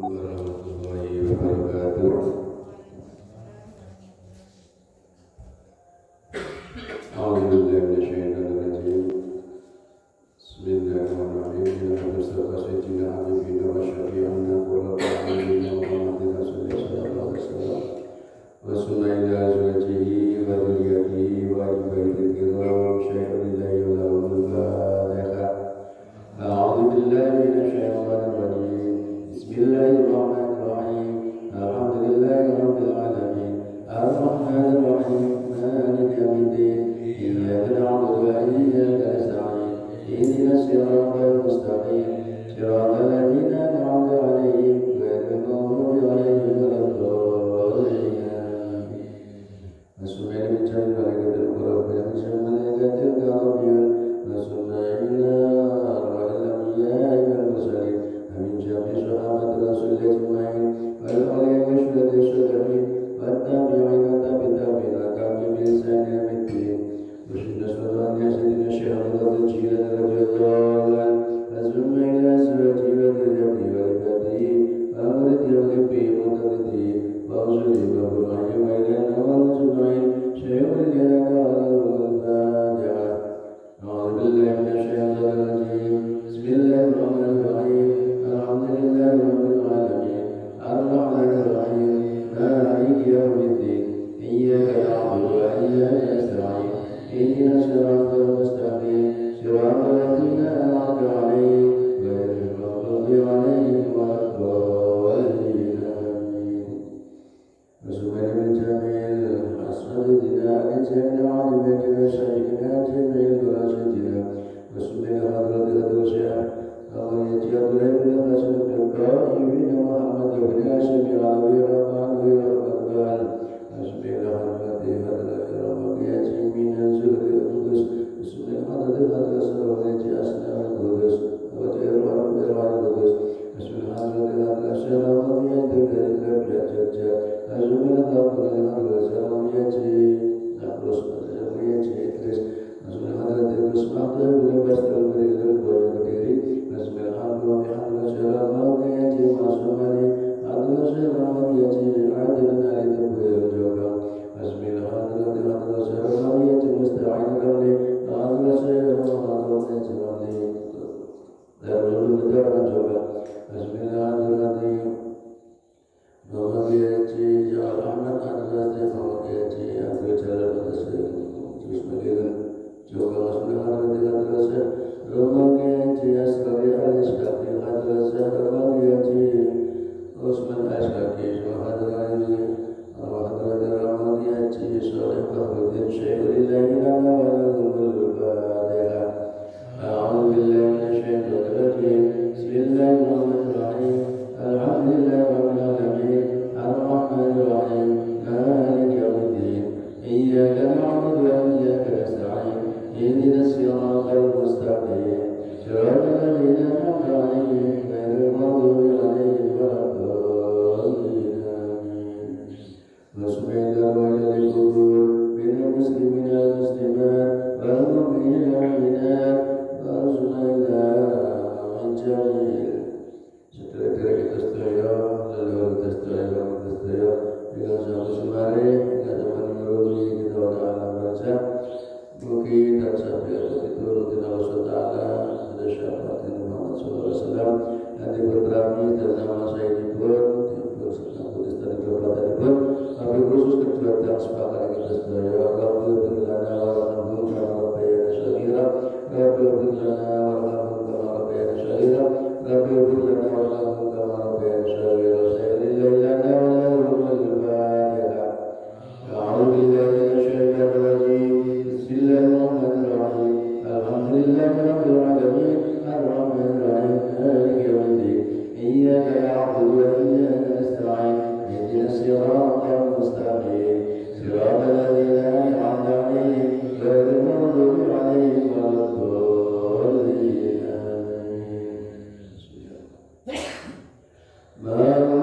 warahmatullahi wabarakatuh. A'udzubillahi minasyaitonir rajim. Bismillahirrahmanirrahim. Mustafa sayyidina habibina wa syafi'ina qurratu a'yunina Muhammadin rasulillah sallallahu alaihi wasallam wa sunna ila azwajihi wa dzurriyyatihi wa ali baitihi kiram syaikhunillahi wa lahumul fatihah. A'udzu billahi minasyaitonir rajim. Bismillahirrahmanirrahim. Alhamdulillahi rabbil alamin. Ar-rahmanir rahim. Maliki yaumiddin. Iyyaka na'budu wa iyyaka nasta'in. Ihdinas siratal mustaqim. Siratal ladzina an'amta 'alaihim ghairil maghdubi 'alaihim waladdallin. Masukna mencari malaikat al-Qur'an yang malaikat al-Qur'an masukna ila al-anbiya wal mursalin amin jami sahabat rasul ajmain wal awliya wa syuhada'i wat tabi'in wa tabi'in wa kami bi ihsan ila yaumil din sallallahu alaihi wasallam jilan radhiyallahu anhu azma ila azwaji wa dhurriyyati wa ibadihi wa amrati wa rabbi mutaqaddi wa usuli wa burani wa ila nawal ajmain syai'ul jalala wal fatiha. أعوذ بالله من الشيطان الرجيم. بسم الله الرحمن الرحيم. الحمد لله رب العالمين الرحمن الرحيم مالك يوم الدين إياك نعبد وإياك نستعين اهدنا الصراط المستقيم صراط الذين أنعمت عليهم غير المغضوب عليهم ولا الضالين آمين. وسبحان من جميل أسعدنا أن جميع عبادك وشريكنا جميع درجاتنا وسبحان حضرة الأدوشة الله يجعل لنا خشن القائمين محمد بن هاشم علوي رحمه ورحمة وسبحان حضرة الأخير من نزول القدس وسبحان حضرة سرورة أسنان القدس وجيران القدس وسبحان حضرة الأشرار يدك الأبيات أزمنا ذاقنا هذا سروريتي نخلص سروريتي إدريس أزمنا حضرة المسمح بن بستر المريض البيضيري أزمنا حضرة سروريتي معصومني حضرة سروريتي عدلنا لتبوير الجوكا أزمنا حضرة سروريتي مستعين لي حضرة سروريتي لي دارul negara juga Bismillahirrahmanirrahim. Bahagiaci Jalan Ahmad adalah bahagiaci Abdul Jalal Al-Asir. Bismillah juga Bismillahirrahmanirrahim. Bahagiaci Asqari Al-Isqari Al-Asir. Bahagiaci Usman Asqari Al-Asir. Bahagiaci Salih Bahudin Syaikhulillah Lana wa lahumul fatihah. أعوذ بالله من الشيطان الرجيم. بسم الله الرحمن الرحيم. الحمد لله رب العالمين الرحمن الرحيم مالك يوم الدين إياك نعبد وإياك نستعين اهدنا الصراط المستقيم صراط الذين أنعمت عليهم غير المغضوب عليهم ولا الضالين آمين. وسبحان الله القبور من المسلمين والمسلمات والمؤمنين والمؤمنات Rasulullah Anjali setelah kita sedaya lalu kita sedaya dengan sama semari kita zaman melalui kita akan baca mungkin dan sampai itu kita Rasul Taala ada syafaat Muhammad SAW yang diberkati dan nama saya dibuat tulis dari kebetulan dibuat tapi khusus kedua yang sepakat kita sedaya Rabbil berlana warahmatullahi wabarakatuh. Rabbi ighfir lana warhamhum kama rabbayana shaghira. Rabbi ighfir lana warhamhum kama rabbayana shaghira. Sayyidina lana wa lahumul fatihah. A'udzu billahi minasy syaithanir rajim. Bismillahirrahmanirrahim. Alhamdulillahi rabbil alamin arrahmanir rahim maliki yaumiddin iyyaka na'budu wa iyyaka nasta'in ihdinas siratal mustaqim siratal ladzina an'amta 'alaihim ghairil maghdubi 'alaihim Abada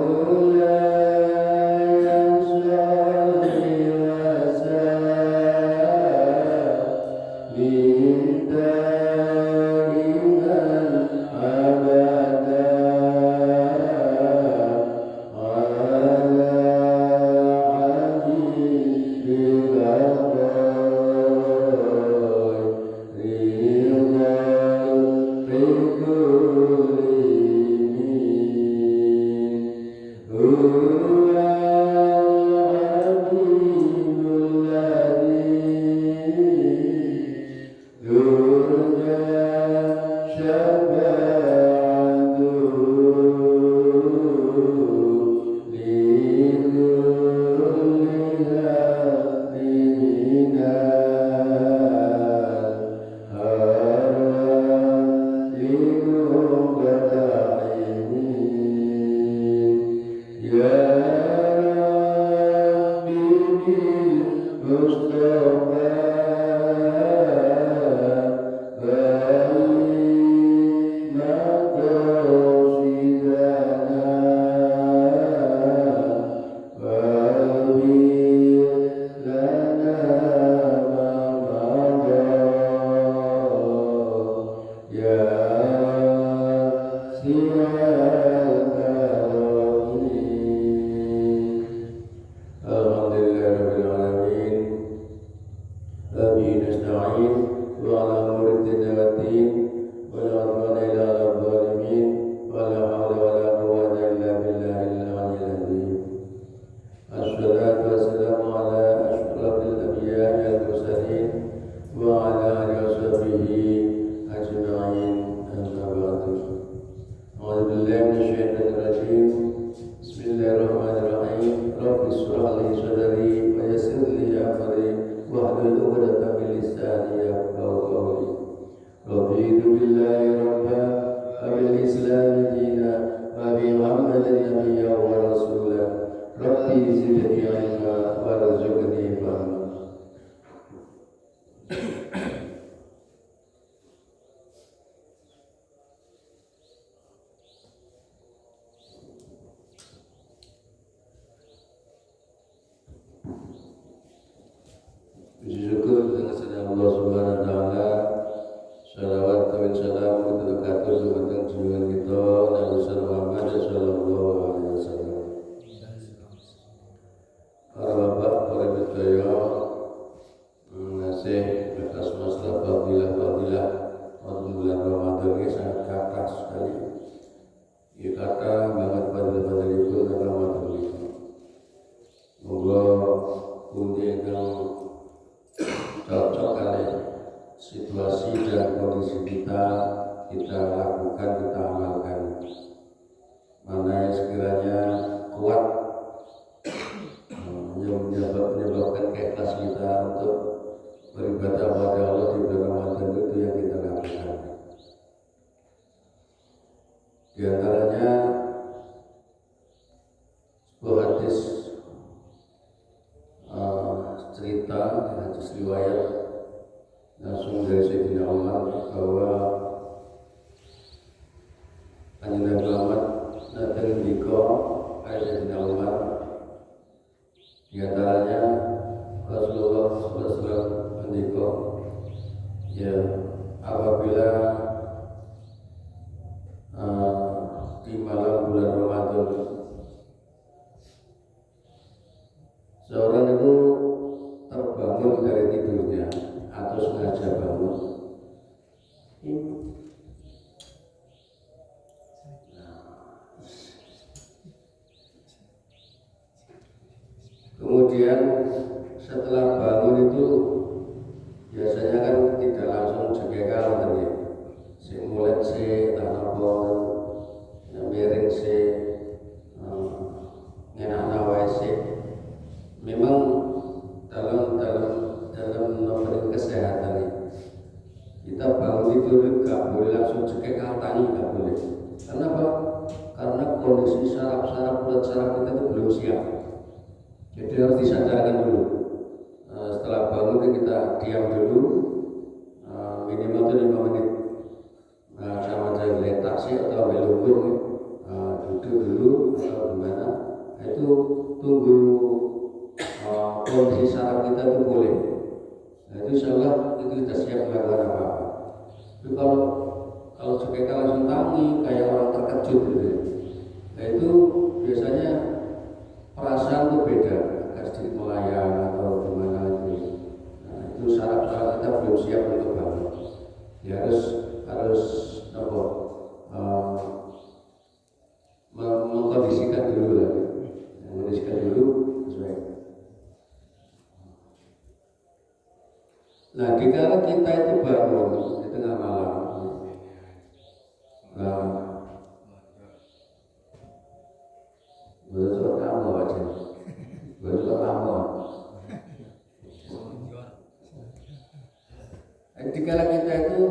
Dikala kita itu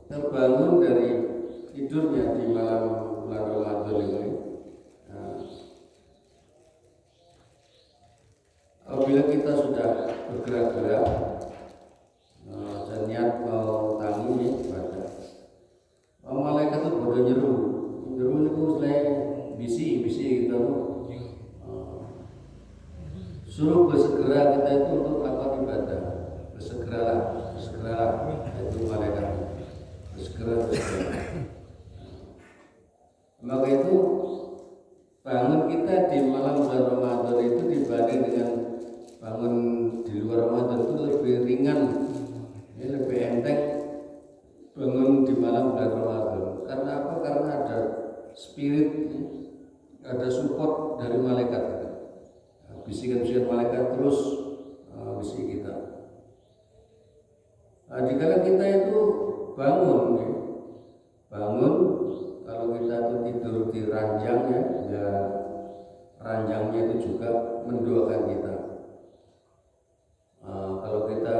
terbangun dari tidurnya di malam bulan Ramadan ini, apabila kita sudah gitu. Suruh bersegera kita itu untuk melakukan ibadah. Bersegeralah itu malaikat. Bersegera. Maka itu bangun kita di malam bulan Ramadan itu dibanding dengan bangun di luar Ramadan itu lebih ringan, ini lebih enteng bangun di malam bulan Ramadan. Karena apa? Karena ada spirit, ada support dari malaikat. Bisikan-bisikan malaikat terus bisik kita. Jika kita itu bangun, kalau kita itu tidur di ranjangnya, ya ranjangnya itu juga mendoakan kita. Kalau kita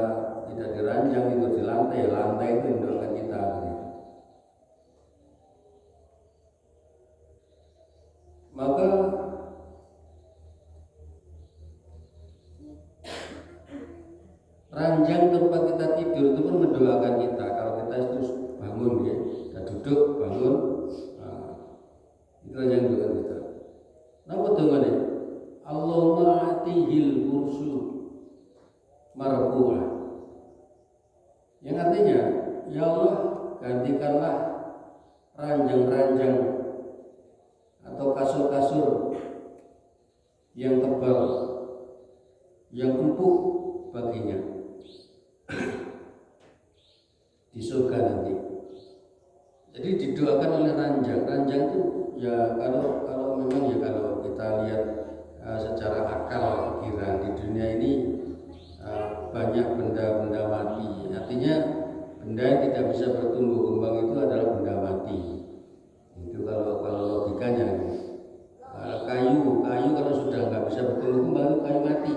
tidak di ranjang itu di lantai, lantai itu mendoakan kita. Maka ranjang tempat kita tidur itu pun mendoakan kita. Kalau kita terus bangun, ya, kita duduk bangun, itu ranjang mendoakan kita. Napa dongane? Allahumma atihil kursu marfu'ah. Yang artinya, ya Allah, gantikanlah ranjang-ranjang atau kasur-kasur yang tebal, yang empuk baginya di surga nanti. Jadi didoakan oleh ranjang. Ranjang itu ya kalau memang ya kalau kita lihat secara akal pikiran di dunia ini banyak benda-benda mati. Artinya benda yang tidak bisa bertumbuh kembang itu adalah benda mati. Itu kalau logikanya. Kayu kalau sudah nggak bisa bertumbuh kembang itu kayu mati.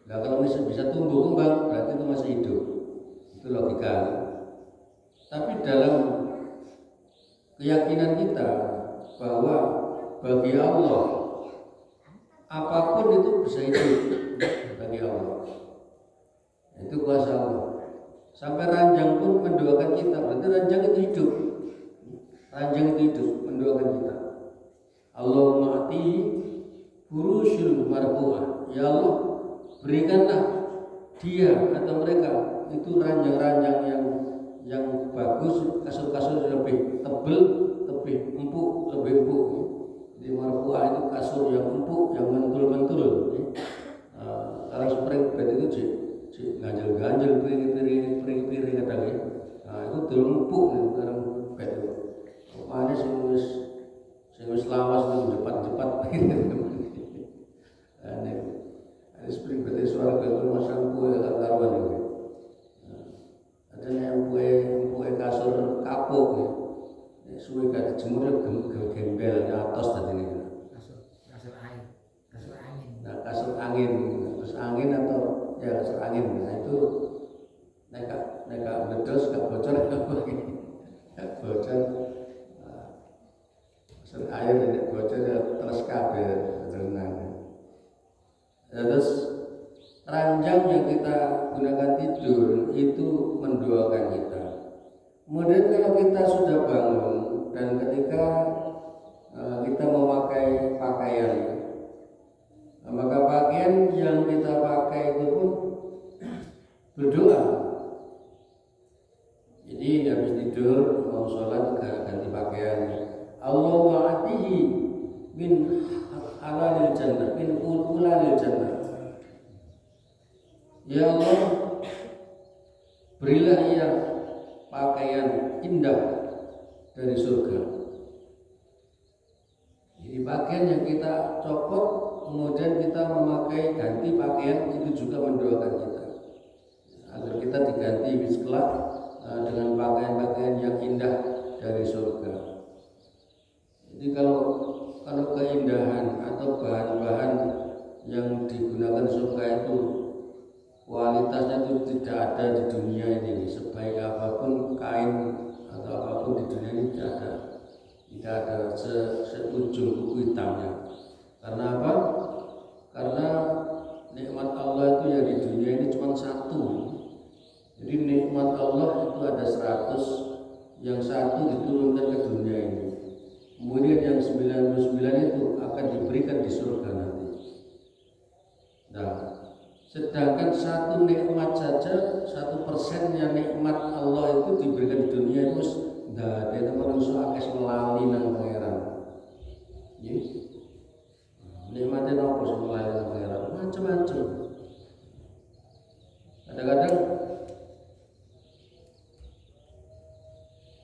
Nah kalau masih bisa tumbuh kembang berarti itu masih hidup. Itu logika. Tapi dalam keyakinan kita bahwa bagi Allah apapun itu bisa hidup bagi Allah. Itu kuasa Allah. Sampai ranjang pun mendoakan kita, berarti ranjang itu hidup. Ranjang itu hidup, mendoakan kita. Allahumma ati furusyul marfu'ah. Ya Allah, berikanlah dia atau mereka itu ranjang-ranjang yang bagus, kasur-kasur lebih tebal, lebih empuk, lebih empuk. Jadi marfu'ah itu kasur yang empuk, yang mentul-mentul. Kalau spring bed itu ganjel-ganjel, piring kadang ya. Nah itu terlalu empuk nih sekarang bed itu. Mana sih wis lawas nih cepat-cepat. Ini spring bed itu suara itu masang kue agak karuan itu. Ada yang kue kasur kapuk ya. Suwe gak dijemur gembel atas tadi nih. Kasur angin. Nah kasur angin, terus angin atau ya kasur angin. Nah itu neka bedos gak bocor gak bocor. Kasur air tidak bocor ya terus kabel renang. Terus ranjang yang kita gunakan tidur itu mendoakan kita. Kemudian kalau kita sudah bangun dan ketika kita memakai pakaian, maka pakaian yang kita pakai itu pun berdoa. Jadi habis tidur mau sholat ganti pakaian. Allahumma atihi min halalil jannah, min ulalil jannah. Ya Allah, berilah ia pakaian indah dari surga. Jadi pakaian yang kita copot kemudian kita memakai ganti pakaian itu juga mendoakan kita agar kita diganti kelak dengan pakaian-pakaian yang indah dari surga. Jadi kalau keindahan atau bahan-bahan yang digunakan surga itu kualitasnya itu tidak ada di dunia ini. Sebaik apapun kain atau apapun di dunia ini tidak ada seujung kuku hitamnya. Karena apa? Karena nikmat Allah itu yang di dunia ini cuma satu. Jadi nikmat Allah itu ada 100, yang satu diturunkan ke dunia ini. Kemudian yang 99 itu akan diberikan di surga nanti. Nah, sedangkan satu nikmat saja, 1%-nya nikmat Allah itu diberikan di dunia itu dah ada manusia akeh melali nang pangeran. Nggih. Nikmate napa sing melali nang pangeran? Macam-macam. Kadang-kadang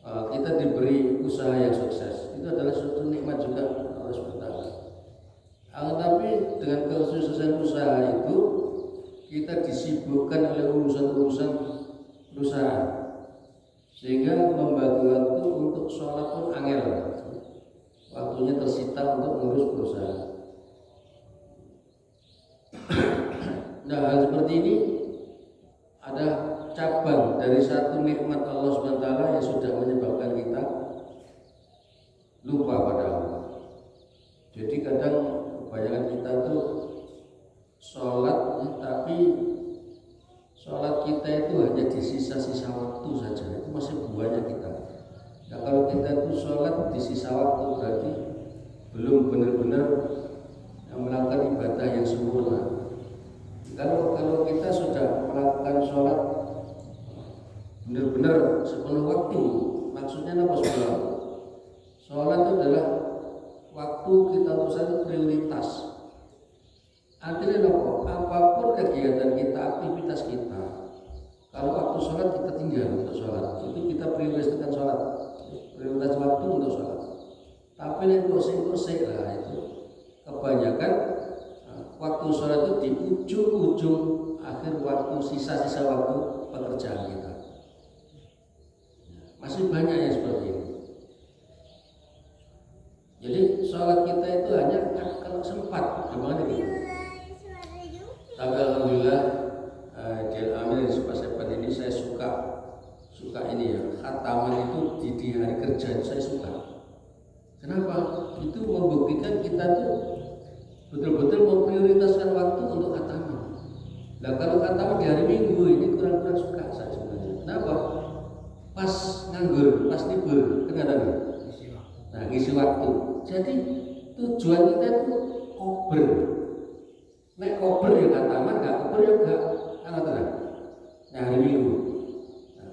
kita diberi usaha yang sukses, itu adalah suatu nikmat juga Allah SWT. Tapi dengan kesuksesan usaha itu kita disibukkan oleh urusan-urusan perusahaan, sehingga membagi waktu untuk sholat pun angel, waktunya tersita untuk mengurus perusahaan. Nah, hal seperti ini ada cabang dari satu nikmat Allah SWT yang sudah menyebabkan kita lupa pada Allah. Jadi kadang kebanyakan kita tuh sholat, tapi sholat kita itu hanya di sisa-sisa waktu saja, itu masih buahnya kita. Nah, kalau kita itu sholat di sisa waktu berarti belum benar-benar melakukan ibadah yang sempurna. Kalau kita sudah melakukan sholat benar-benar sepenuh waktu, maksudnya apa sholat? Sholat itu adalah waktu kita untuk satu prioritas. Artinya apa? Apapun kegiatan kita, aktivitas kita, kalau waktu sholat kita tinggal untuk sholat, itu kita prioritaskan sholat, prioritas waktu untuk sholat. Tapi yang kursi lah itu kebanyakan waktu sholat itu di ujung-ujung akhir waktu, sisa-sisa waktu pekerjaan kita. Masih banyak yang seperti ini. Jadi sholat kita itu hanya kalau sempat, gimana gitu. Tapi alhamdulillah di Al-Amin Sepas-Sepas ini saya suka ini ya, khataman itu di hari kerja itu saya suka. Kenapa? Itu membuktikan kita tuh betul-betul memprioritaskan waktu untuk khataman. Nah, kalau khataman di hari Minggu ini kurang-kurang suka saya sebenarnya. Kenapa? Pas nganggur, pas libur, kenapa? Nah, ngisi waktu. Jadi tujuan kita itu kober. Nek kober ya khataman, nggak kober ya nggak. Nah, hari Minggu. Nah,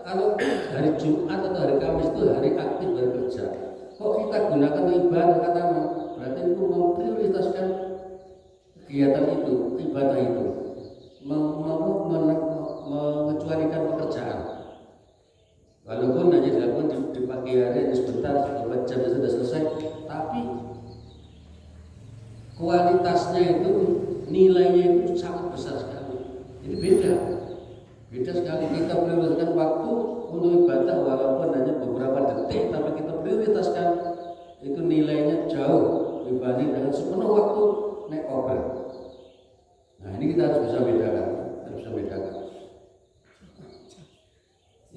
kalau hari Jumat atau hari Kamis itu hari aktif bekerja. Kok kita gunakan ibadah khataman? Berarti itu memprioritaskan kegiatan itu, ibadah itu, mengecualikan pekerjaan. Walaupun hanya dilakukan di pagi hari sebentar, beberapa jam sudah selesai, tapi kualitasnya itu, nilainya itu sangat besar sekali. Jadi beda sekali. Kita prioritaskan waktu untuk ibadah walaupun hanya beberapa detik, tapi kita prioritaskan itu nilainya jauh dibanding dengan sepenuh waktu naik koper. Nah, ini kita harus bisa bedakan,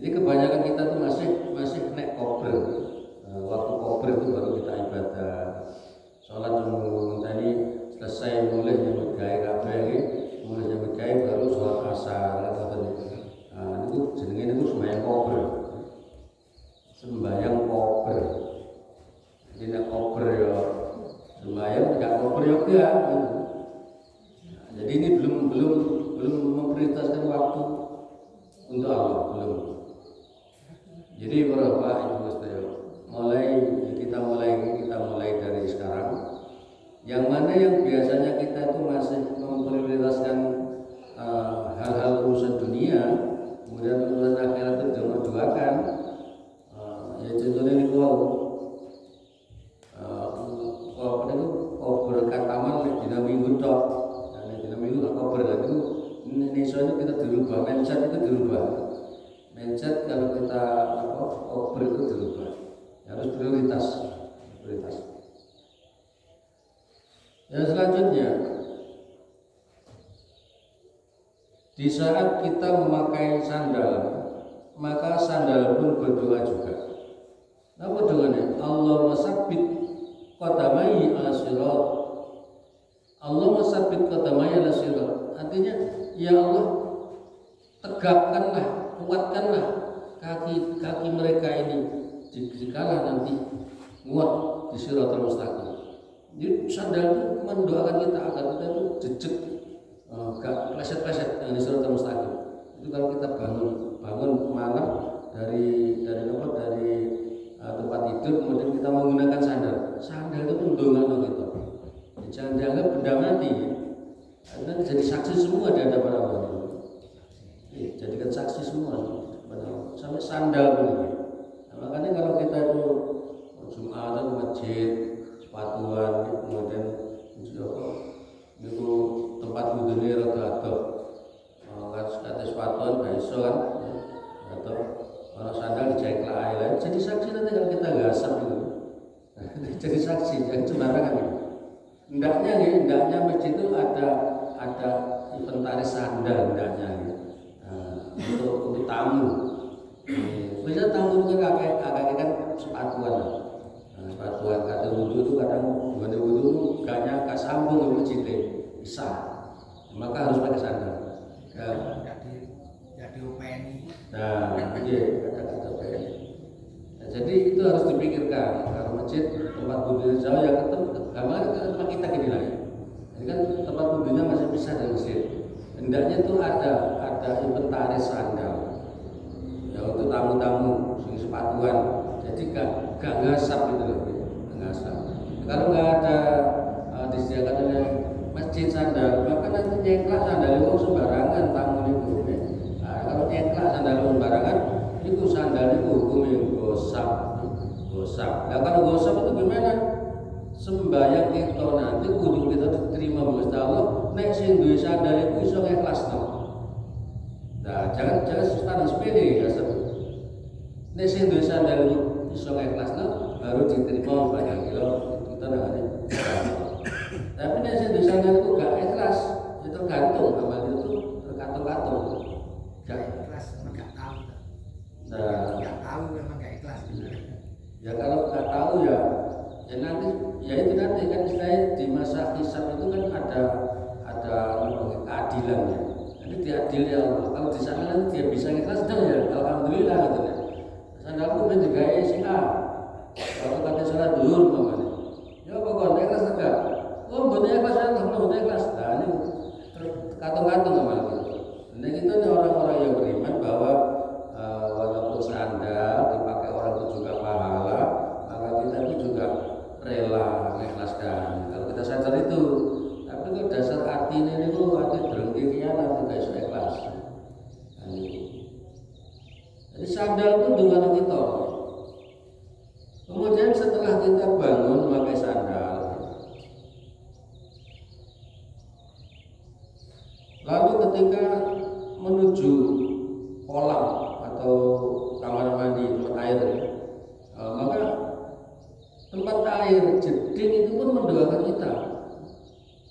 Jadi kebanyakan kita tuh masih naik koper. Waktu koper itu baru kita ibadah. Sholat tadi selesai mulai nyambut gawe kabeh, mulai nyambut gawe baru sholat asar atau itu jenenge itu sembahyang koper. Sembahyang koper. Jadi nek koper ya sembahyang, enggak koper ya enggak. Jadi ini belum memprioritaskan waktu untuk Allah, belum. Jadi Bapak Ibu sekalian, kita mulai dari sekarang. Yang mana yang biasanya kita itu masih memprioritaskan hal-hal urusan dunia, kemudian urusan akhirat itu didoakan. Ya contohnya ini berkat taman dina minggu tok. Nah, dina minggu gak kober lagi itu Indonesia itu kita dirubah, mindset itu dirubah. Mindset kalau kita kober itu dirubah. Harus prioritas. Dan selanjutnya, di saat kita memakai sandal, maka sandal pun berdoa juga. Apa doanya? Allahumma sabbit qadamai ala sirat. Allahumma sabbit qadamai ala sirat. Artinya, ya Allah, tegakkanlah, kuatkanlah kaki mereka ini jikalau nanti nguat di siratal mustaqim. Jadi sandal itu mendoakan kita agar kita itu jejak, gak pleset-pleset dengan siratal mustaqim. Itu kalau kita bangun malam dari tempat tidur, kemudian kita menggunakan sandal. Sandal itu mendongakno kita. Jangan dianggap benda mati. Karena jadi saksi semua di hadapan Allah. Jadikan saksi semua sampai sandal begini. Nah, makanya kalau kita itu Jumatan ke masjid, sepatuan, kemudian itu tempat wudhunya rada-rada, kata sepatuan gak iso kan, atau kalau sandal dijahit lain. Jadi saksi nanti kalau kita gasap itu, jadi saksi jangan sembarangan. Hendaknya masjid itu ada inventaris sandal hendaknya. Untuk tamu. Biasanya tamu itu kan agak kan sepatuan. Sepatuan kata wudhu itu kadang gimana wudhu itu gak sambung ke masjid bisa. Maka harus pakai sandal. Jadi UPNI. Nah, iya kata-kata UPNI. Nah, jadi itu harus dipikirkan. Kalau masjid tempat wudhu jauh ya gambar tempat kita gini lagi. Ini kan tempat wudhunya masih bisa dari masjid. Hendaknya itu ada inventaris sandal ya untuk tamu-tamu sing sepatuan, jadi gak ngasap gitu loh, ngasap. Kalau nggak ada disediakan oleh masjid sandal, maka nanti nyengklak sandal itu sembarangan tamu itu. Nah, kalau nyengklak sandal itu sembarangan, itu sandal itu hukumnya gosap. Nah kalau gosap itu gimana? Sembayang kita nanti kudu kita diterima Gusti Allah. Nek sing duwe sandal iku iso ikhlasno. Nah, jangan standar sepele ya sebut. Nek sing duwe sandal iso ikhlasno baru diterima banyak kilo kita nangane. Tapi nek sing duwe sandal iku gak ikhlas, ya tergantung amal itu tergantung. Gak ikhlas enggak tahu. Nah, gak tahu memang gak ikhlas. Ya kalau gak tahu ya nanti ya itu nanti kan istilahnya di masa hisab itu kan ada keadilan ya. Jadi diadil ya Allah. Kalau di sana nanti dia bisa ikhlas ya alhamdulillah gitu ya. Sandalku ben digawe sing A. Kalau kata salah dhuwur mamane. Ya pokoknya ikhlas enggak. Oh mboten ikhlas alhamdulillah mboten ikhlas. Nah ini katung-katung amal gitu. Nah kita ini orang-orang yang beriman bahwa walaupun sandal dipakai orang itu juga pahala, maka kita itu juga rela mengikhlaskan kalau kita sadar itu. Tapi kalau dasar hati ini itu hati berhenti kianan tidak bisa ikhlas. Jadi sandal itu dengan kita. Kemudian setelah kita bangun memakai sandal, lalu ketika menuju kolam atau kamar mandi tempat air, maka tempat air jeding itu pun mendoakan kita.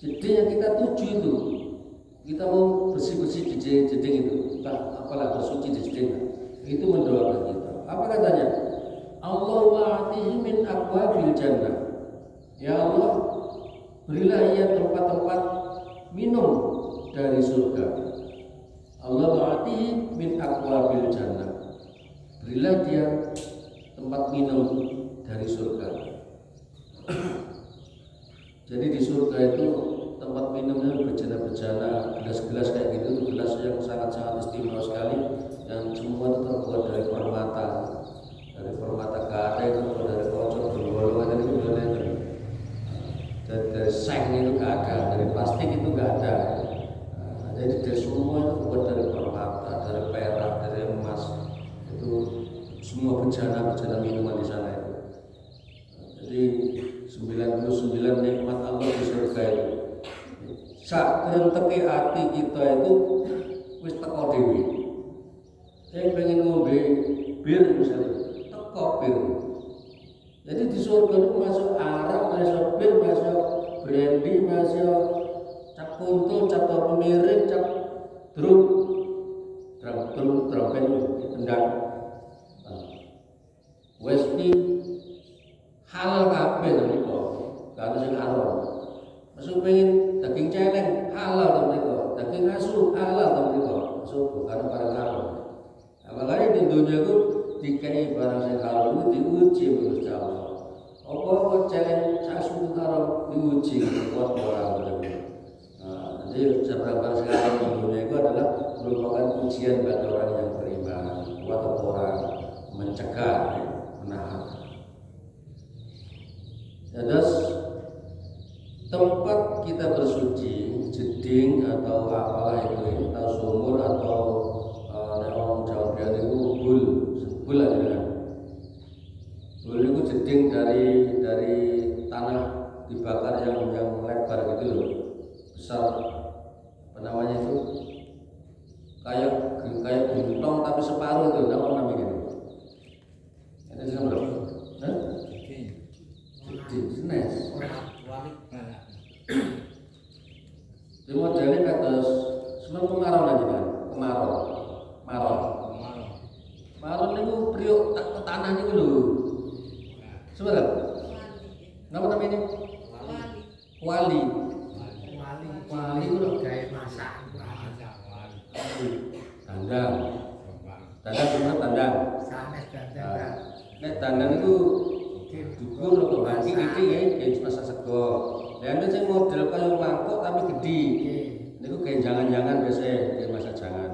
Jeding yang kita tuju itu, kita mau bersih-bersih di jeding itu, apalah bersuci di jeding itu mendoakan kita. Apa katanya? Allah wa'atihi min abwabil jannah. Ya Allah, berilah ia tempat-tempat minum dari surga. Allah wa'atihi min abwabil jannah. Berilah dia tempat minum dari surga. Jadi di surga itu tempat minumnya berjana-berjana, gelas-gelas kayak gitu, itu gelas yang sangat-sangat istimewa sekali, dan semua itu terbuat dari permata gada, itu terbuat dari kocok berbolongan, dan itu dari seng itu gak ada, dari plastik itu gak ada. Jadi dari semua itu terbuat dari permata, dari perak, dari emas, itu semua bejana minuman di sana itu. Jadi 99 nikmat Allah di surga itu. Sak krenteke ati kita itu wis teko dhewe. Saya pengen ngombe bir misalnya, teko bir. Jadi di surga itu masuk arak, masuk bir, masuk brandy, masuk cap kuntul, cap pemiring, cap drum kendang. Whisky halal kabeh to niku. Kalau sing haram. Masuk pengen daging celeng halal to niku. Daging asu halal to niku. Masuk bukan barang haram. Nah, makanya di dunia itu dikai barang sing halal itu diuji Gusti Allah. diuji kuat orang betul. Jadi seberapa sekarang dunia itu adalah merupakan ujian bagi orang yang beriman, kuat orang mencegah, menahan. Terus tempat kita bersuci, jeding atau apalah itu, atau sumur atau orang Jawa Barat itu bul aja kan. Bul itu jeding dari tanah dibakar yang lebar gitu loh, besar, apa namanya itu, kayak gentong tapi separuh itu, namanya gitu. Ini sama berapa? Jeding, senes. Di modelnya kata seneng kemarau lagi kan, marau itu priok tak ke tanah itu loh. Sebenarnya, nama ini? Wali itu loh kayak masak. Tandang bener tandang. Nek tandang itu dukur atau bagi gede ya, kayak masak sego. Dan itu saya model kayak mangkok tapi gede. Niku kayak jangan-jangan biasa kayak masak jangan.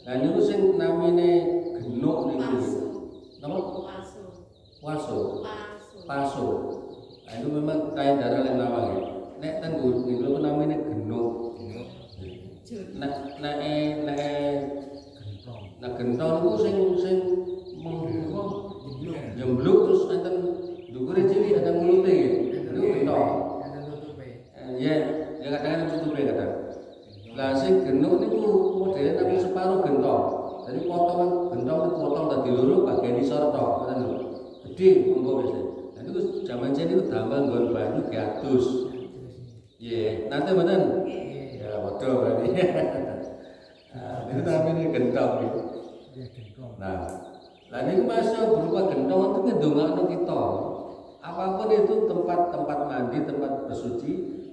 Nah niku sing namine genuk niku. Napa? Paso. Nah itu memang kayak darah lain nama ya. Nek tenggu niku namine genuk. Nah gentong niku sing jembluk terus enten dukure cilik ada mulute gitu. Niku gentong. Ya kadang-kadang tutupe kadang. Lah sing genuk niku modele namung separuh gentong. Jadi potongan gentong dipotong dadi loro bagian isor tok, ngoten lho. Gedhe monggo wis. Lah niku jaman cilik niku damel nggon banyu gatus. Nggih, nanti mboten? Ya padha berarti. Niku namine gentong niku. Nah niku masuk berupa gentong itu ngedongakno kita. Apapun itu tempat mandi, tempat bersuci,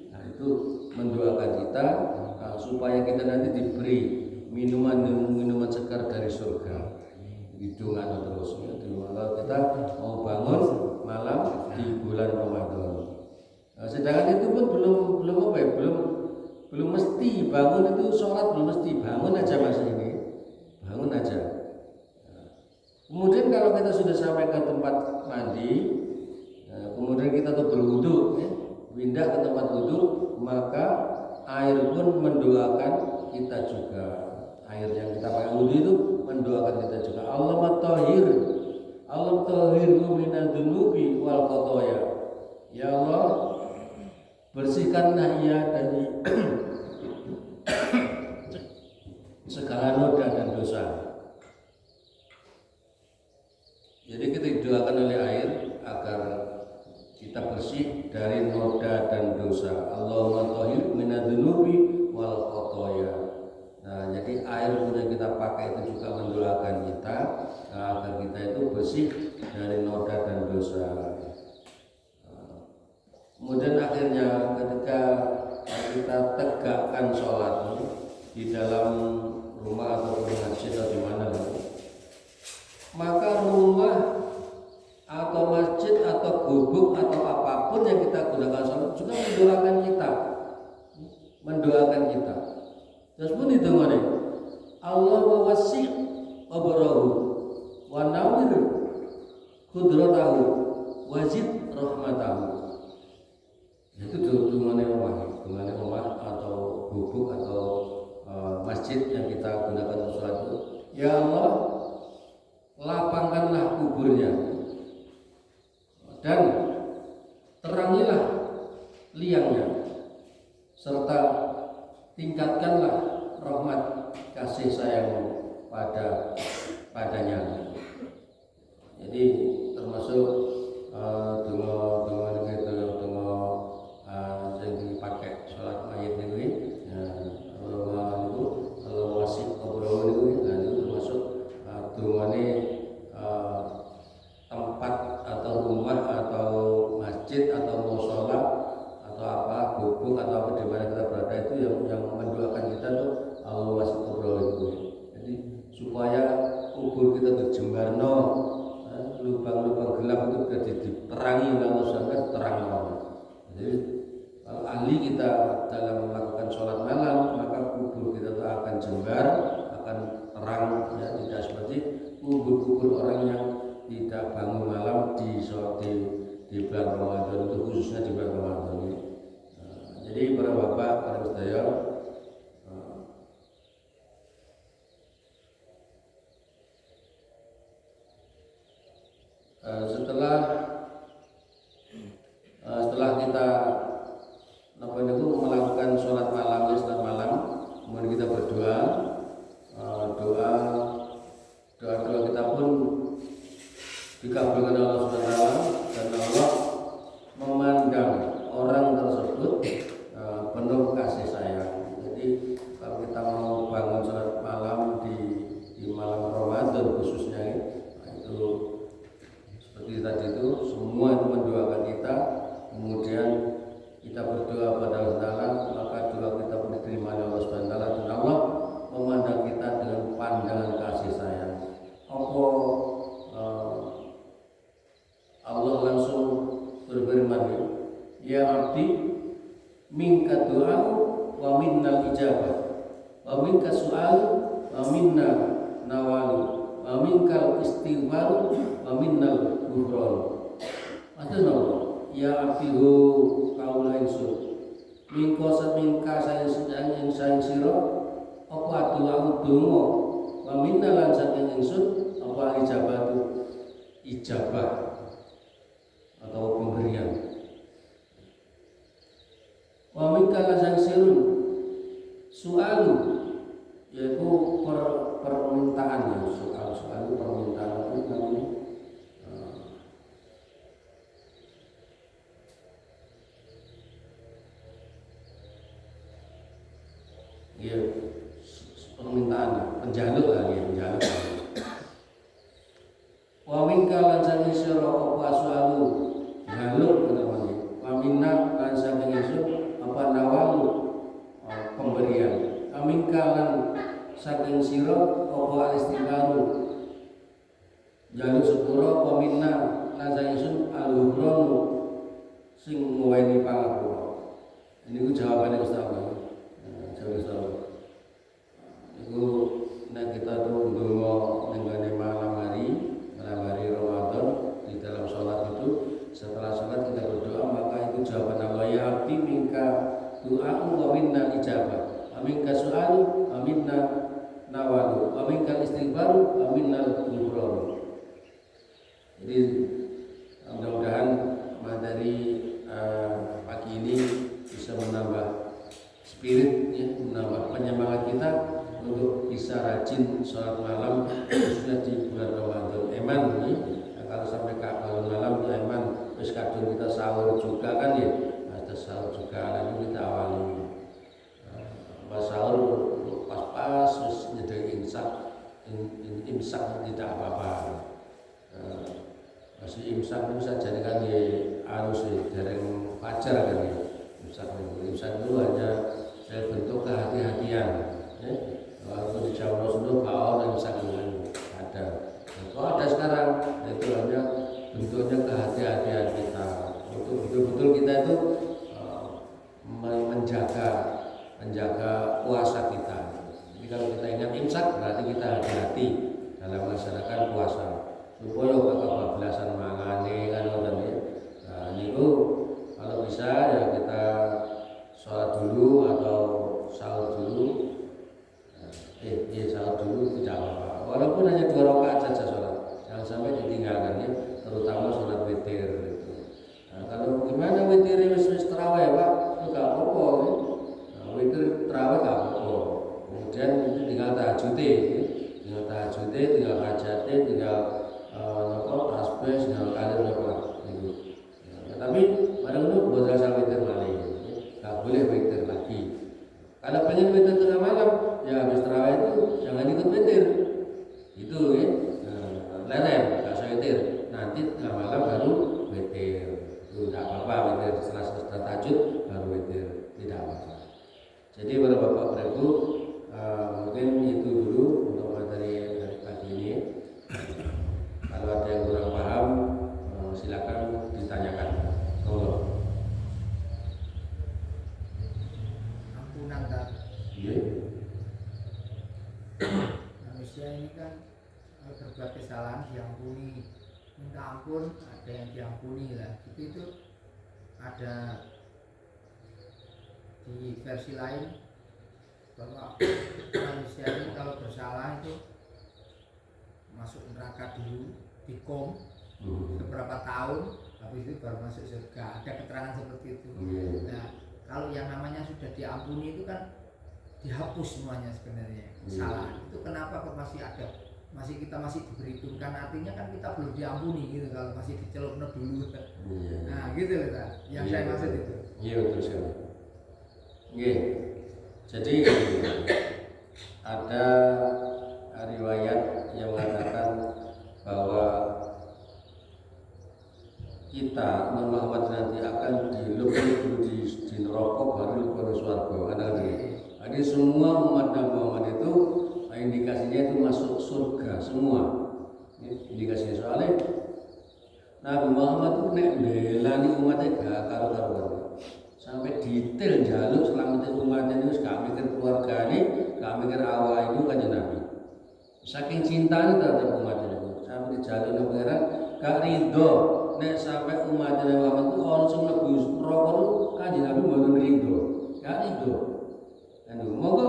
nah itu mendoakan kita supaya kita nanti diberi minuman segar dari surga. Hidungan terus. Kalau kita mau bangun malam di bulan Ramadan. Nah, sedangkan itu pun belum mesti bangun itu sholat, belum mesti bangun aja masih ini, bangun aja. Kemudian kalau kita sudah sampai ke tempat mandi, kemudian kita tuh berwudu, pindah ke tempat wudu, maka air pun mendoakan kita juga. Air yang kita pakai wudu itu mendoakan kita juga. Allahumma tahhirhu minadzunubi wal khotoya. Ya Allah, bersihkanlah ia dari segala noda dan dosa. Jadi kita didoakan oleh air agar kita bersih dari noda dan dosa. Allahumma tahhir minadzunubi wal khotoya. Nah, jadi air yang kita pakai itu juga mendoakan kita agar kita itu bersih dari noda dan dosa. Kemudian akhirnya ketika kita tegakkan sholat di dalam rumah atau di masjid atau di mana, maka rumah atau masjid atau gubuk atau apapun yang kita gunakan sholat juga mendoakan kita. Terus pun itu mana? Allah wasi' qabrahu wa nawwir qudratahu wazid rahmatahu. Itu dungane omah atau gubuk atau masjid yang kita gunakan untuk sholat itu. Ya Allah, lapangkanlah kuburnya dan terangilah liangnya serta tingkatkanlah rahmat kasih sayangmu padanya. Jadi termasuk donga yang dipakai sholat mayit ini, kalau masih ngobrol itu, nah itu termasuk dongane tempat atau rumah atau masjid atau mushola atau apa gubuk atau apa di mana kita berada itu yang mendoakan kita tuh Allah masih ngobrol itu. Jadi supaya kubur kita berjembarno, lubang-lubang gelap itu sudah diterangi oleh Allah SWT, terang. Jadi ahli kita dalam melakukan sholat malam, maka kubur kita itu akan jembar, akan terang, ya, tidak seperti kubur-kubur orang yang tidak bangun malam di bulan Ramadan, itu khususnya di bulan Ramadan ini. Jadi para bapak, para sedaya, setelah kita melakukan sholat malam, kemudian kita berdoa, doa kita pun dikabulkan Allah SWT, dan Allah memandang orang tersebut penuh kasih sayang. Jadi kalau kita mau bangun sholat malam di malam Ramadan khususnya, itu seperti tadi itu, semua itu mendoakan kita, kemudian kita berdoa pada Allah Ta'ala, maka doa kita pun diterima oleh Allah SWT, dan Allah memandang kita dengan pandangan kasih sayang. Allah langsung berfirman, ya abdi, minka du'a'u wa minnal ijabah, wa minka su'alu wa minna nawalu, wa minkal istighfaru wa minnal ghufran. Maksudnya ya abdihu kaula ingsun, mingka sayang sira apa doa donga, wa minna lan saking ingsun apa ijabah atau pemberian. Wa minka lan saking sirun su'alu, yaitu permintaan, ya, soal itu permintaan, itu namanya ya permintaan, penjaluk lah, ya, penjaluk. Wa minka lan saking sira apa su'alu, jaluk namanya. Wa minna lan saking ingsun apa nawalu, pemberian. Wa minka lan saking sira apa istighfaru, jaluk sepura. Wa minna lan saking ingsun al-ghufranu, sing nguweni pangapura. Ini ku jawabannya Ustaz. Itu nek kita tuh ndonga ning malam hari Ramadan, di dalam sholat itu, setelah sholat kita berdoa, maka itu jawaban Allah, ya abdi minka du'a'u wa minna ijabah, wa minka su'alu wa minna nawalu, wa minka istighfaru wa minna ghufran. Jadi mudah-mudahan materi pagi ini bisa menambah spirit, ya, menambah penyemangat kita untuk bisa rajin sholat malam khususnya di bulan Ramadan. Eman nih, ya, kalau sampai bangun malam ya eman, terus kadang kita sahur juga kan, ya, ada sahur juga, lalu kita awali pas sahur pas terus nyedek imsak tidak apa-apa. Masih imsak itu bisa jadikan ya arus dereng fajar kan, ya. Imsak itu hanya saya bentuk kehati-hatian, ya. Kalau di Jawa Rasulullah bahwa yang bisa ada. Kalau ada sekarang, itu hanya bentuknya kehati-hatian kita. Untuk betul-betul kita itu menjaga puasa kita. Jadi kalau kita ingat imsak, berarti kita hati-hati dalam melaksanakan puasa. Supaya kebablasan mangane kan, ya. Nah, itu kalau bisa ya kita sholat dulu atau sahur dulu. Sahur dulu tidak apa-apa, walaupun hanya 2 rakaat saja sholat, jangan sampai ditinggalkan, ya, terutama sholat witir itu. Nah, kalau gimana witir wis terawih Pak, itu gak apa-apa, ya. Nah, witir terawih gak apa-apa, kemudian itu tinggal tahajud, ya. Tinggal hajat, tinggal tasbih, tinggal kalir apa itu. Ya, tapi pada itu buat rasa witir malih, ya. Gak boleh witir lagi. Kalau pengen witir tengah malam, ya habis terawih itu jangan ikut witir, itu, ya. Lerem, gak usah witir, nanti tengah malam baru witir, itu tidak apa-apa. Witir setelah selesai tahajud baru witir, tidak apa-apa. Jadi para bapak ibu, mungkin itu dulu untuk materi pagi ini. Kalau ada yang kurang paham, silakan ditanyakan. Tolong. manusia ini kan berbuat kesalahan diampuni, minta ampun ada yang diampuni lah. Itu ada di versi lain bahwa manusia ini kalau bersalah itu masuk neraka dulu, dikom beberapa tahun, habis itu baru masuk surga. Ada keterangan seperti itu. Nah, kalau yang namanya sudah diampuni itu kan dihapus semuanya sebenarnya kesalahan. Itu kenapa kok masih ada, kita masih diperhitungkan, artinya kan kita belum diampuni gitu kalau masih dicelupno dulu. Nah gitu loh kan yang saya maksud itu. Iya betul sekali. Iya. Jadi ada riwayat yang mengatakan bahwa kita Muhammad nanti akan dilebur di neraka baru ke surga. Jadi semua umat Nabi Muhammad itu indikasinya itu masuk surga semua. Indikasinya soalnya Nabi Muhammad itu nek belani umatnya gak karu-karuan. Sampai detail jaluk selamatin umatnya itu gak mikir keluarganya, gak mikir awal itu kan Nabi. Saking cintanya terhadap umatnya itu sampai dijaluk nang pangeran gak ridho. Nek sampai umat Nabi Muhammad itu orang sing mlebu neraka itu kanjeng Nabi mboten ridho. Gak ridho. Moga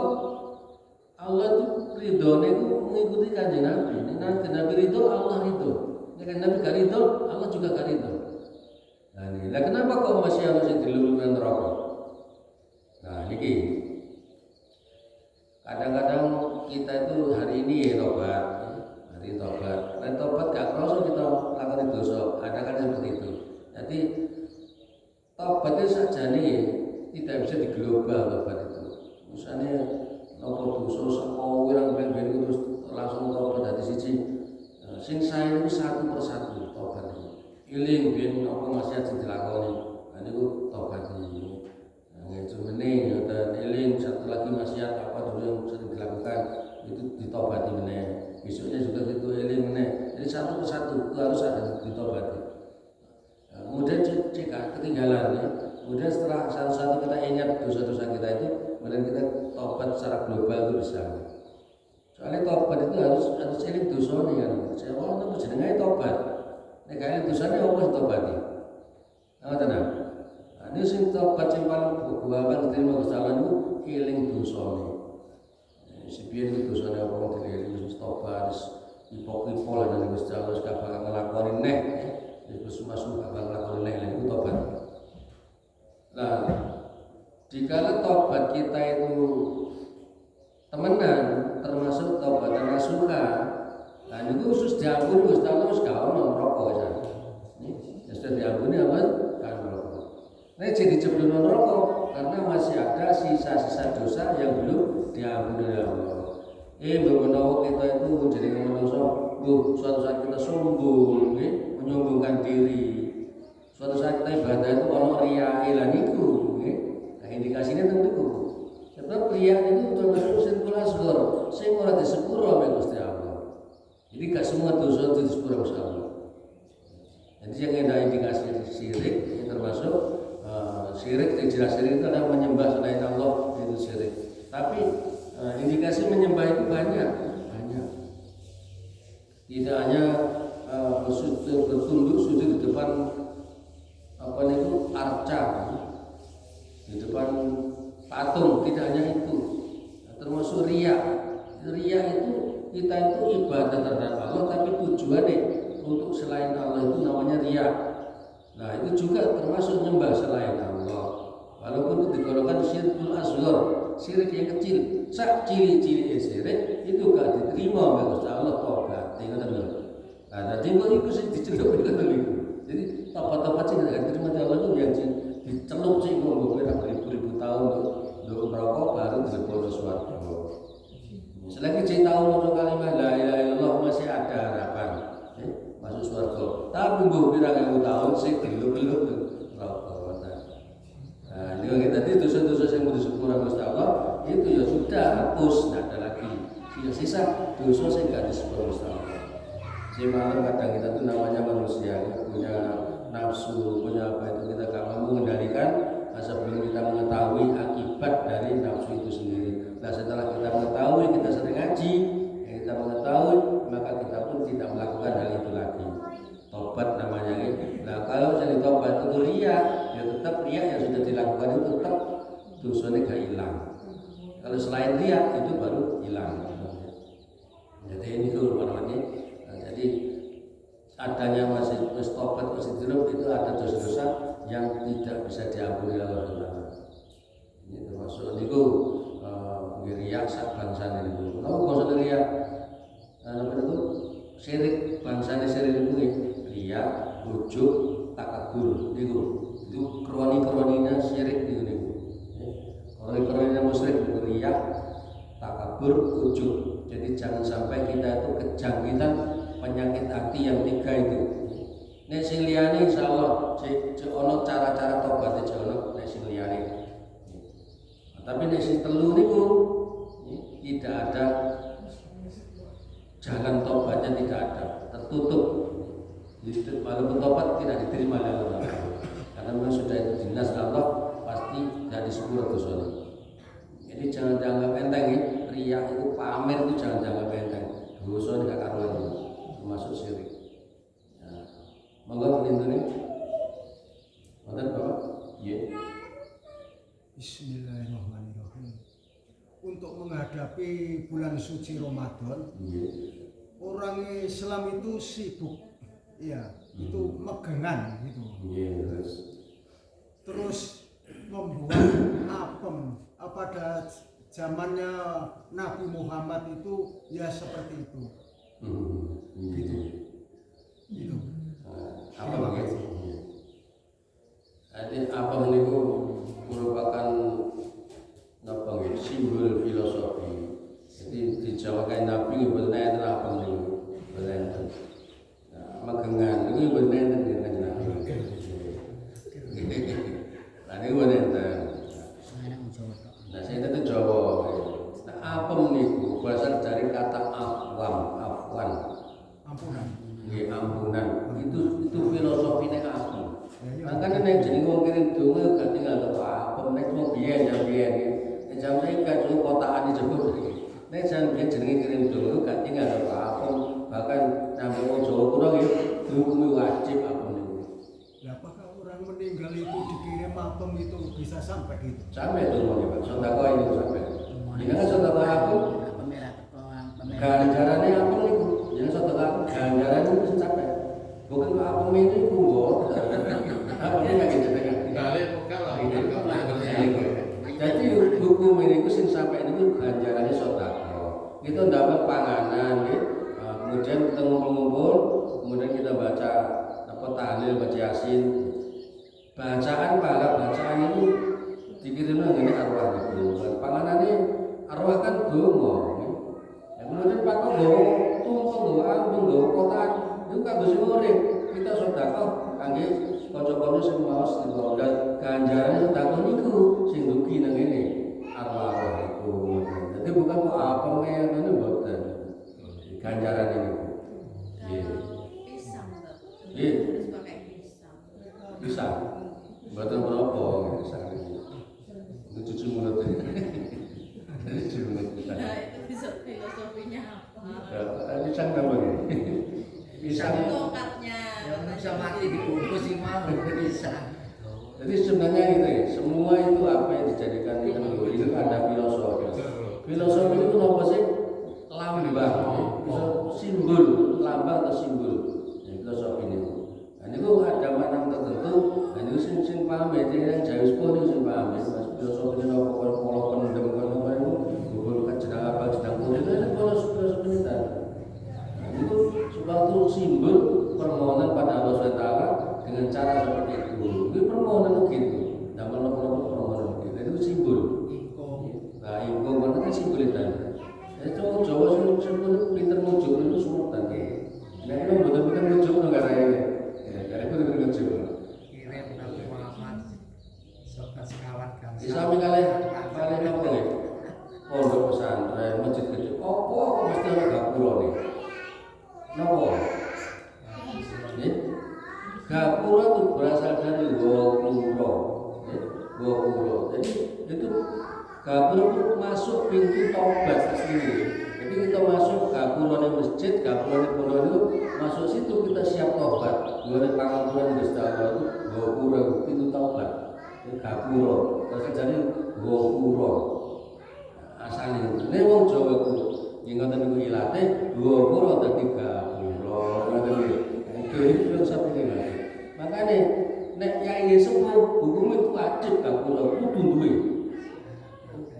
Allah itu ridhone itu mengikuti kanjeng Nabi. Nek Nabi ridho, Allah ridho. Nek Nabi gak ridho, Allah juga gak ridho. Nah ini, lah kenapa kok masih harus dilulukan neraka? Nah ini kadang-kadang kita itu hari ini tobat, hari tobat. Lain tobat gak kerasa kita lakukan dosa. Kadang-kadang seperti itu. Jadi tobat itu saja nih tidak bisa diglobal tobat itu. Misalnya nopo dosa saka wirang ben terus langsung tobat dari siji. Sing sae itu satu persatu tobat itu. Iling ben apa masih aja dilakoni. Nah niku tobat iki. Nah itu meneh dan iling satu lagi maksiat apa dulu yang sering dilakukan itu ditobati meneh. Besoknya juga itu iling meneh. Jadi satu persatu itu harus ada ditobati. Kemudian jika ketinggalan ya, kemudian setelah satu-satu kita ingat dosa-dosa kita itu, kemudian kita tobat secara global itu bisa. Soalnya tobat itu harus eling dosane kan. Saya mau nemu jenenge tobat. Nek gak eling dosane apa tobati? Nah, tenang. Nah, ini sing tobat sing paling buaban diterima Gusti Allah niku eling dosane. Sepiye itu dosane apa dieling wis tobat, ipok-ipok lan nek Gusti Allah gak bakal nglakoni neh. Itu masuk bakal nglakoni neh itu tobat. Nah, jika tobat kita itu temenan, termasuk tobat yang suka, nah itu khusus diampuni Gusti Allah wis gak ono neraka ya. Ini sudah diampuni apa? Kan neraka. Nah jadi jeblono neraka karena masih ada sisa-sisa dosa yang belum diampuni oleh Allah. Menawa kita itu jadi manusia, suatu saat kita sombong, menyombongkan diri. Suatu saat kita ibadah itu ono riya lan iku, nah indikasinya tentu itu. Sebab riya itu termasuk sirkul asghar, sing ora disepuro oleh Gusti Allah. Jadi gak semua dosa itu disepuro oleh Allah. Jadi yang ada indikasi syirik ini termasuk syirik, jelas syirik itu adalah menyembah selain Allah, itu syirik. Tapi indikasi menyembah itu banyak. Tidak hanya bertunduk sujud di depan apa itu arca, di depan patung, tidak hanya itu. Termasuk riya. Riya itu kita itu ibadah terhadap Allah, tapi tujuannya untuk selain Allah itu namanya riya. Nah itu juga termasuk nyembah selain Allah. Walaupun itu digolongkan syirkul asghar, syirik yang kecil. Sak cili-cili syirik itu gak diterima oleh Gusti Allah tobat. Ngoten lho. Nah, dadi kok iku sing diceluk ngoten lho. Jadi tobat-tobat sing gak diterima oleh Allah itu yang dicelup sing ngombe beribu-ribu tahun untuk neraka baru dilebur swarga. Selagi saya tahu untuk kalimat la ilaha illallah masih ada harapan masuk swarga. Tapi mbok pirang tahun sing dilebur neraka. Nah, ini tadi dosa-dosa yang mau disepura Gusti Allah itu ya sudah hapus, tidak ada lagi. Sisa dosa yang tidak disepura Gusti Allah. Semalam kadang kita itu namanya manusia, punya nafsu, punya apa itu kita gak mampu mengendalikan sebelum kita mengetahui akibat dari nafsu itu sendiri. Nah setelah kita mengetahui, kita sering ngaji, kita mengetahui tidak melakukan hal itu lagi. Tobat namanya ini. Nah kalau jadi tobat itu ria, ya tetap ria yang sudah dilakukan itu tetap dosanya gak hilang. Kalau selain ria itu baru hilang. Jadi ini tuh namanya. Nah, jadi adanya masih tobat masih itu ada dosa-dosa yang tidak bisa diampuni oleh Allah. Ini termasuk niku riya sak bangsane niku. Napa bangsa riya? Napa niku? Syirik bangsane syirik niku riya, ujub, takabur niku. Itu kroni-kroninya syirik niku. Kroni-kroninya musyrik niku riya, takabur, ujub. Jadi jangan sampai kita itu kejangkitan penyakit hati yang 3 itu. Nek sing liyane insyaallah ono cara-cara tobat ono nek sing liyane. Tapi nek sing 3 niku tidak ada jalan tobatnya, tidak ada, tertutup. Jadi walaupun tobat tidak diterima oleh Allah karena memang sudah itu dinas Allah pasti dari sepuluh dosa. Jadi jangan dianggap enteng ya, riya itu pamer itu jangan dianggap enteng. Dosa ini gak karuan termasuk syirik. Ya. Monggo penintune. Wonten Bapak? Nggih. Bismillahirrahmanirrahim. Untuk menghadapi bulan suci Ramadan, orang Islam itu sibuk, ya, itu megengan gitu. Terus membuat apem. Pada zamannya Nabi Muhammad itu ya seperti itu. Gitu. Itu. Apa begitu? Jadi apa itu merupakan simbol filosofi. Jadi dijawakan Nabi benar apa itu benar. Magengan itu benar dengan Nabi. Nah ini benar. Nah saya itu Jawa. Nah apem niku berasal dari kata afwan. Ampunan. Nggih ampunan. Itu filosofinya apem. Makanya nek jeneng wong kirim donga gak tinggal apem nek wong biyen ya biyen. Nek jam saiki kadung kotakan disebut. Nek jan biyen jenenge kirim donga gak tinggal apem. Bahkan sampe wong Jawa kuno nggih hukum wajib apem niku. Ya apakah orang meninggal itu dikirim apem itu bisa sampai gitu? Sampai itu mau Pak, sedekah ini sampai. Jika sedekah aku ganjarannya apa niku? Yang sedekah ganjarannya itu sampai. Bukan apa itu kok. Apa ini enggak gitu kan? Balik lokal lah. Jadi hukum ini sing sampai niku ganjarannya sedekah. Itu dapat panganan nggih. Kemudian kita ngumpul-ngumpul, kemudian kita baca apa tahlil, baca yasin. Bacaan itu dikirimnya ngene arwah itu. Panganane arwah kan donga. Ya kemudian Pak kok nggawa tumpeng, nggawa ambung, nggawa kotaan. Itu kanggo sing urip. Kita sedekah kangge kanca-kanca sing maos niku. Dan ganjarane sedekah niku sing dugi nang ngene arwah itu. Jadi bukan kok apa ngene mboten. Ganjaran ini. Nggih. Bisa. Mboten berapa pisang ini. Itu cucu mulut ini. Cucu mulut pisang. Nah, itu bisa filosofinya apa? Pisang apa ini? Pisang. Tongkatnya. Yang bisa mati dibungkus sih mau bisa. Jadi sebenarnya itu ya, semua itu apa yang dijadikan itu ada filosofi. Filosofi itu apa sih? Lambang, simbol, lambang atau simbol. Filosofi ini. Nah, ini ada makna tertentu. Nah, ini sing paham ya, yang jauh sepuluh sing paham ya. Filosofi ini apa pola pendem apa itu, bukan jenang apa jenang kulit itu filosofi ini tadi. Nah, itu suatu simbol permohonan pada Allah SWT dengan cara seperti itu. Ini permohonan begitu. Nah, permohonan begitu. Itu simbol. Nah, ingko mana kan simbol itu tadi. Itu Jawa sing pinter mujuk itu semua tadi. Nah, itu betul-betul mujuk negara ini. Karena itu mujuk. Kirim Nabi Muhammad sobat sekawan kami. Isami kalian apa nih? Pondok pesantren, masjid gede. Apa mesti ana gapura nih? Napa? Nih? Gapura itu berasal dari gapura. Gapura. Jadi itu gapura itu masuk pintu tobat aslinya. Jadi kita masuk gapurane masjid, gapurane pondok itu masuk situ kita siap tobat. Mulai pangapunten Gusti Allah itu gapura itu tobat. Itu gapura. Terus jadi gapura. Asale nek wong Jawa ku yen ngoten niku ilate gapura dadi gapura. Ngoten iki. Iki filosofi iki. Makane nek yai sepuh hukum itu wajib gapura kudu duwe.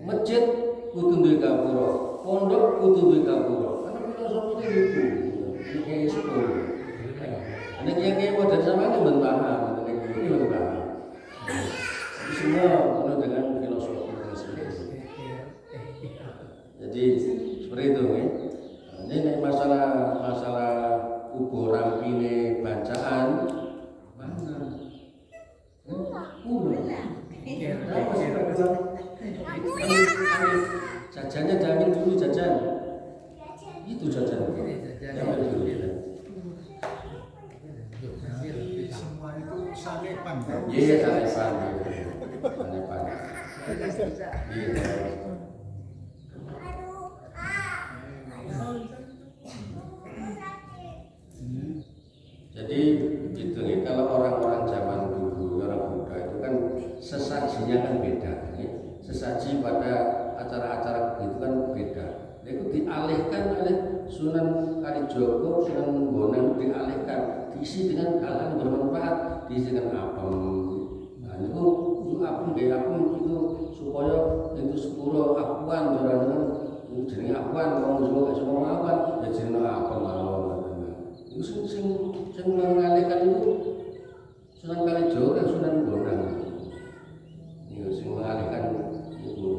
Masjid kudu duwe gapura, pondok kudu duwe gapura. Karena filosofi itu yai sepuh. Nek yai modern sampeyan ben paham, nek iki ben paham. Semua penuh dengan filosofi tersebut. Jadi seperti itu ya. Ini masalah ugo rampine bacaan mana? Jajannya diambil dulu jajan. Itu jajan. Diambil dulu. Semua itu sanepan. Iya, sanepan. Sanepan. Iya. Jadi gitu ya, kalau orang-orang zaman dulu, orang Buddha itu kan sesajinya kan beda ya. Sesaji pada acara-acara begitu kan beda. Nah, itu dialihkan oleh Sunan Kalijogo, Sunan Bonang dialihkan, diisi dengan hal yang bermanfaat, diisi dengan apem. Nah, itu apem gaya apem itu supaya itu sepuluh akuan orang jenenge akuan wong Jawa gak semua apem, ya jenenge apem mawon. Itu sing mengalihkan itu Sunan Kalijogo dan Sunan Bonang. Itu sing mengalihkan itu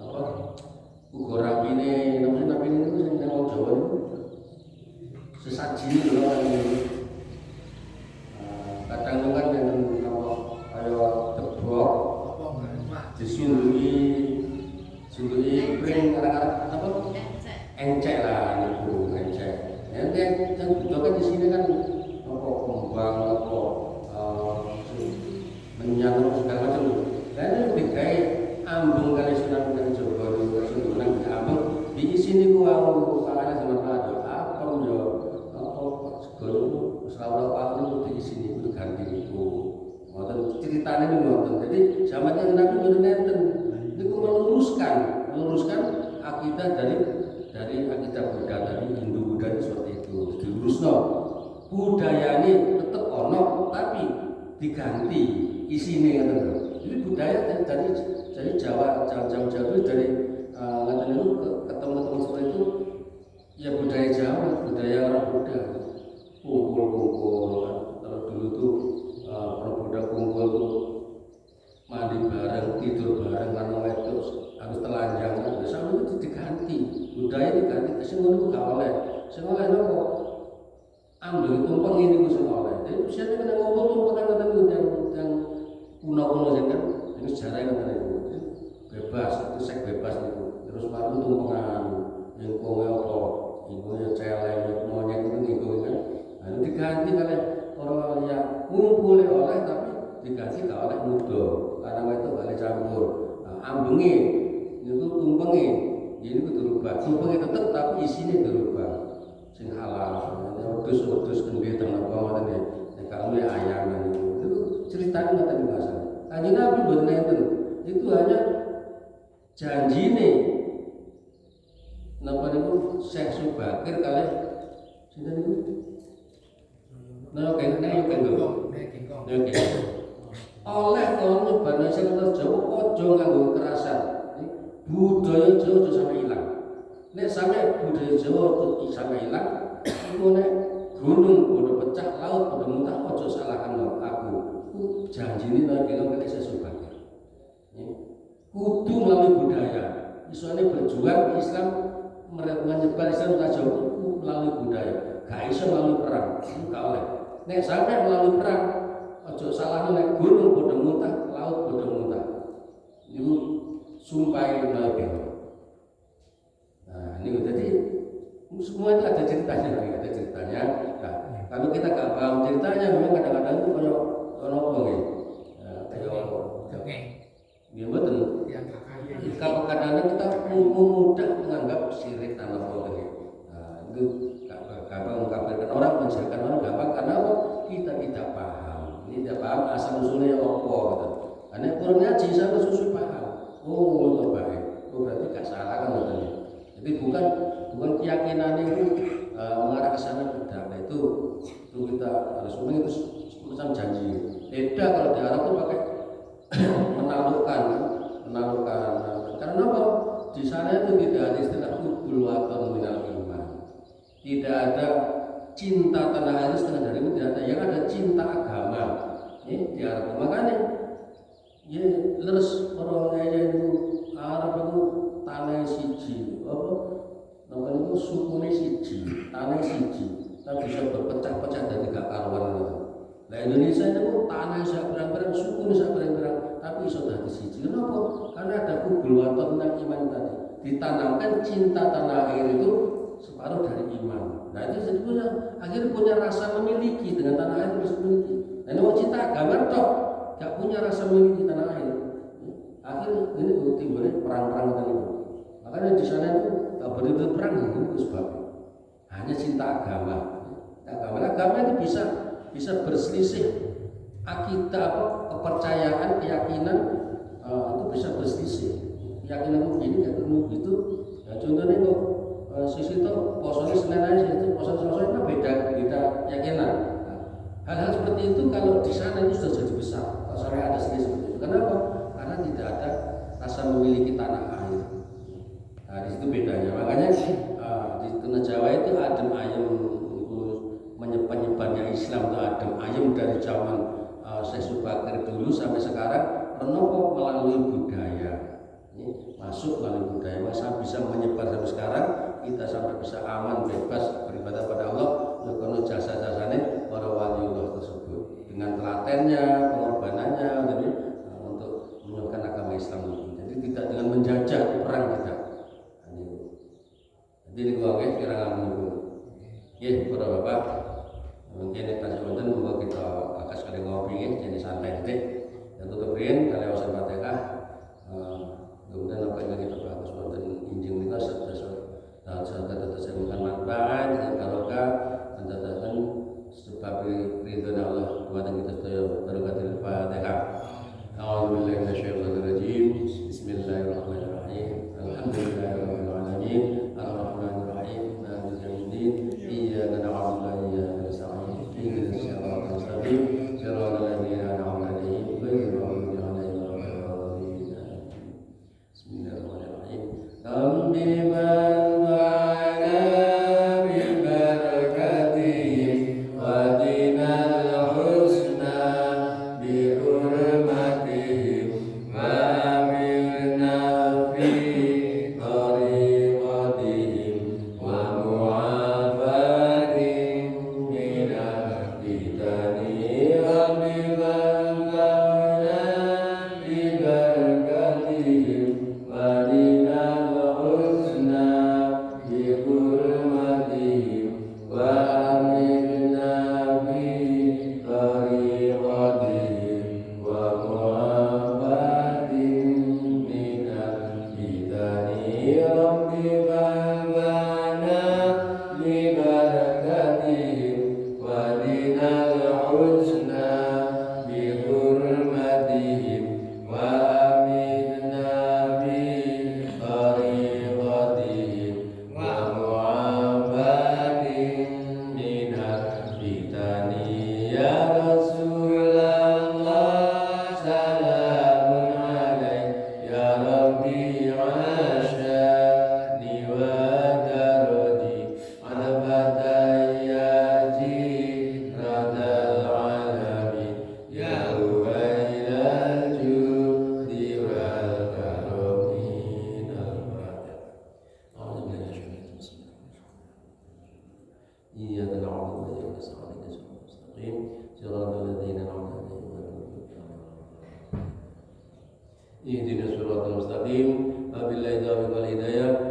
apa? Ugo rapine, namanya rapine itu sing nang Jawa itu sesaji lho ini. Kadang kan dengan apa kaya tebok disundui pring arek-arek apa? Encek lah niku, encek. Yang butuhkan di sini kan apa kembang apa menyatu segala macam. Dan itu digawe ambung kali Sunan Kalijogo itu Sunan ambung di sini ku aku kalane sama Pak apa yo apa segala selawat apa itu di sini kudu ganti niku. Ngoten ceritane niku ngoten. Jadi zamannya Nabi mboten nenten. Niku meluruskan akidah dari akidah Buddha tadi, Hindu Buddha itu seperti itu. Dilurusno. Budayane tetep ono tapi diganti isine ngoten lho. Jadi budaya dari Jawa itu dari ngoten niku ketemu seperti itu ya budaya Jawa, budaya orang Buddha. Kumpul-kumpul kan. Kalau dulu tuh orang Buddha kumpul tuh mandi bareng, tidur bareng, karena itu harus telanjang kan. Sampai itu diganti, budaya diganti. Sing ngono gak oleh. Sing oleh nopo? Ambil tumpeng ini ku sing oleh. Jadi usianya kena ngomong tumpengan ngoten yang kuno-kuno sing kan. Ini sejarah ngoten niku. Bebas, itu seks bebas niku. Terus baru tumpengan yang kowe apa? Iku ya celeng, monyet itu niku kan. Nah, diganti oleh orang yang ngumpul oleh tapi diganti gak oleh muda. Karena itu gak campur. Nah, ambengi niku tumpengi. Ini kudu dirubah. Tumpengi tetep tapi isine dirubah. Sing halal. Wedhus kendhe tenan apa ngoten ya. Nek kami ayam niku. Itu ceritane ngoten bahasa. Kanjeng Nabi mboten enten. Itu hanya janjine. Napa niku Syekh Subakir kali sinten niku? Nah, kene kengkong. Oleh kalau nyebarno sing Jawa aja nganggo kekerasan. Budaya Jawa aja sampe ilang. Nek sampe budaya Jawa sampe ilang, iku nek gunung padha pecah, laut padha muntah aja salahkan aku. Janjine nek kene Subakir. Kudu melalui budaya. Isone berjuang Islam menyebar Islam ke Jawa melalui budaya. Gak iso melalui perang. Itu gak oleh. Nek sampai melalui perang, ojo salah nek gunung padha muntah, laut padha muntah. Niku sumpah Nabi. Nah, ini jadi semua itu ada ceritanya, Nah, kalau kita gak paham ceritanya, memang kadang-kadang itu kayak apa ya? Kayak Ya betul. yang kakaknya Kalau kadang-kadang kita mudah menganggap syirik tanpa Allah ini. Nah, itu gampang mengkafirkan orang, mensyirikkan orang gampang karena apa? Kita tidak paham. Ini tidak paham asal usulnya apa gitu. Karena kurang ngaji sama susu paham. Oh, baik. Oh, berarti gak salah kan katanya. Jadi bukan keyakinan itu mengarah ke sana tidak. Nah, itu kita harus memang itu semacam janji. Beda kalau di Arab itu pakai menaklukkan. Karena apa? Di sana itu tidak ada istilah hubul waton minal iman. Tidak ada cinta tanah air setengah dari itu tidak ada. Yang ada cinta agama. Ini di Arab. Makanya ya leres orang itu Arab itu tanah siji. Apa? Namanya itu sukunya siji, tanah siji. Tapi bisa berpecah-pecah dari tiga karuan itu. Nah Indonesia itu tanah saya berang-berang, suku saya berang-berang, tapi sudah di siji. Kenapa? Karena ada hubul waton dan iman tadi. Ditanamkan cinta tanah air itu separuh dari iman. Nah itu sebetulnya akhirnya punya rasa memiliki dengan tanah air harus memiliki. Nah ini mau cinta agama toh, gak punya rasa memiliki tanah air. Akhirnya ini timbulnya perang-perang tadi. Makanya di sana itu tak betul perang itu sebabnya. Hanya cinta agama. Agama itu bisa berselisih akidah apa kepercayaan keyakinan itu bisa berselisih keyakinan begini keyakinan begitu ya contohnya kok sisi itu posisi Senin aja itu posisi itu beda keyakinan hal-hal seperti itu kalau di sana itu sudah jadi besar kalau sampai ada selisih seperti itu kenapa? Karena tidak ada rasa memiliki tanah air nah di situ bedanya makanya di Tuna Jawa itu adem ayem penyebarnya Islam itu adem ayem dari zaman Syekh Subakir dulu sampai sekarang renopo melalui budaya ini masuk melalui budaya masa bisa menyebar sampai sekarang kita sampai bisa aman bebas beribadah pada Allah karena jasa-jasanya para waliullah tersebut dengan telatennya pengorbanannya jadi untuk menyebarkan agama Islam itu jadi tidak dengan menjajah perang tidak jadi ini gua kira-kira menunggu ya para bapak mungkin kasih konten bahwa kita akan sekali ngopi jadi santai deh dan tutupin kalian wasan Fatihah kemudian apa yang kita bahas konten injing kita dan serta tersebutkan manfaat dengan barokah dan datangkan sebab ridho Allah buat kita setuju barokatil Fatihah. A'udzubillahi minasyaitonir rajim. Bismillahirrahmanirrahim. Alhamdulillahirabbil alamin. Arrahmanir rahim. Maliki yaumiddin. Iyyaka na'budu wa iyyaka nasta'in. Ihdinas siratal mustaqim. Siratal ladzina an'amta 'alaihim ghairil maghdubi 'alaihim waladdallin. Bismillahirrahmanirrahim. Rabbi ihdinas siratal mustaqim wabillahi taufiq wal hidayah